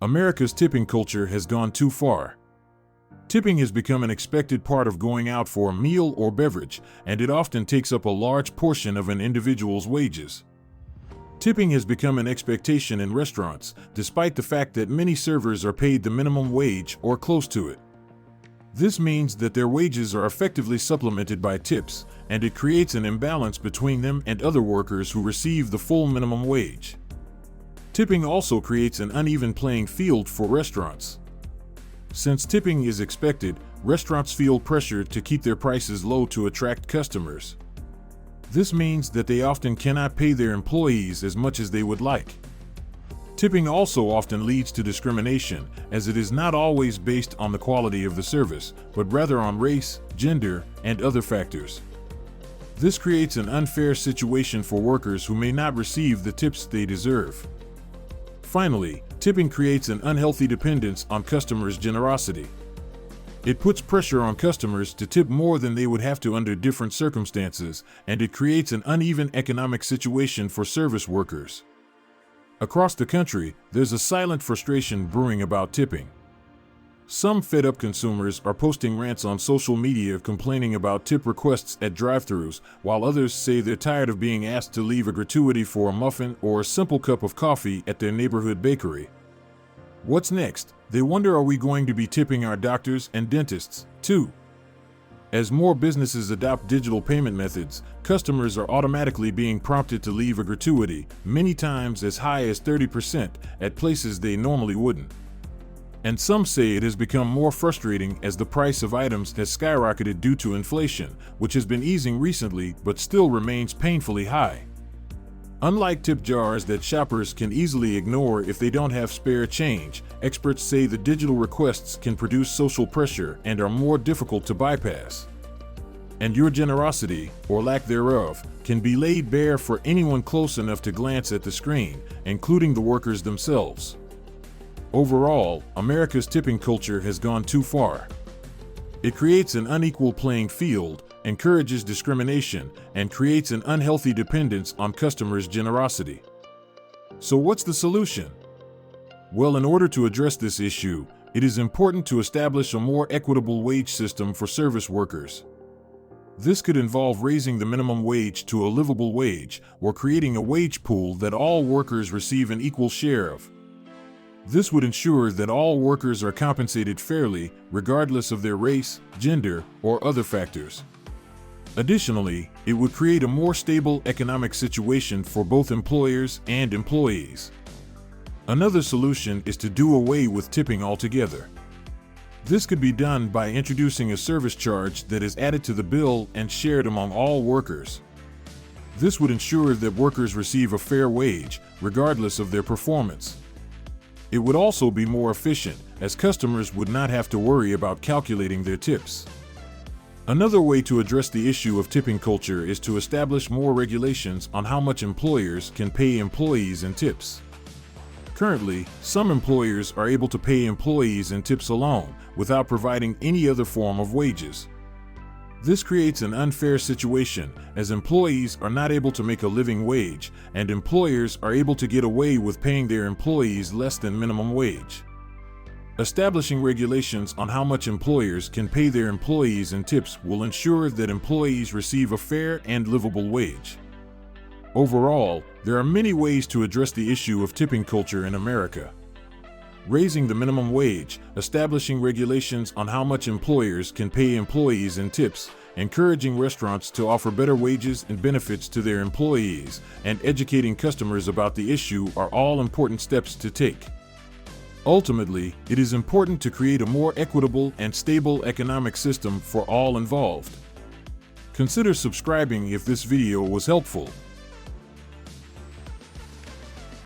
America's tipping culture has gone too far. Tipping has become an expected part of going out for a meal or beverage, and it often takes up a large portion of an individual's wages. Tipping has become an expectation in restaurants, despite the fact that many servers are paid the minimum wage or close to it. This means that their wages are effectively supplemented by tips, and it creates an imbalance between them and other workers who receive the full minimum wage. Tipping also creates an uneven playing field for restaurants. Since tipping is expected, restaurants feel pressure to keep their prices low to attract customers. This means that they often cannot pay their employees as much as they would like. Tipping also often leads to discrimination, as it is not always based on the quality of the service, but rather on race, gender, and other factors. This creates an unfair situation for workers who may not receive the tips they deserve. Finally, tipping creates an unhealthy dependence on customers' generosity. It puts pressure on customers to tip more than they would have to under different circumstances, and it creates an uneven economic situation for service workers. Across the country, there's a silent frustration brewing about tipping. Some fed-up consumers are posting rants on social media complaining about tip requests at drive-thrus, while others say they're tired of being asked to leave a gratuity for a muffin or a simple cup of coffee at their neighborhood bakery. What's next? They wonder, are we going to be tipping our doctors and dentists, too? As more businesses adopt digital payment methods, customers are automatically being prompted to leave a gratuity, many times as high as 30%, at places they normally wouldn't. And some say it has become more frustrating as the price of items has skyrocketed due to inflation, which has been easing recently but still remains painfully high. Unlike tip jars that shoppers can easily ignore if they don't have spare change, experts say the digital requests can produce social pressure and are more difficult to bypass. And your generosity, or lack thereof, can be laid bare for anyone close enough to glance at the screen, including the workers themselves. Overall, America's tipping culture has gone too far. It creates an unequal playing field, encourages discrimination, and creates an unhealthy dependence on customers' generosity. So what's the solution? Well, in order to address this issue, it is important to establish a more equitable wage system for service workers. This could involve raising the minimum wage to a livable wage, or creating a wage pool that all workers receive an equal share of. This would ensure that all workers are compensated fairly, regardless of their race, gender, or other factors. Additionally, it would create a more stable economic situation for both employers and employees. Another solution is to do away with tipping altogether. This could be done by introducing a service charge that is added to the bill and shared among all workers. This would ensure that workers receive a fair wage, regardless of their performance. It would also be more efficient, as customers would not have to worry about calculating their tips. Another way to address the issue of tipping culture is to establish more regulations on how much employers can pay employees in tips. Currently, some employers are able to pay employees in tips alone, without providing any other form of wages. This creates an unfair situation, as employees are not able to make a living wage, and employers are able to get away with paying their employees less than minimum wage. Establishing regulations on how much employers can pay their employees in tips will ensure that employees receive a fair and livable wage. Overall, there are many ways to address the issue of tipping culture in America. Raising the minimum wage, establishing regulations on how much employers can pay employees in tips, encouraging restaurants to offer better wages and benefits to their employees, and educating customers about the issue are all important steps to take. Ultimately, it is important to create a more equitable and stable economic system for all involved. Consider subscribing if this video was helpful.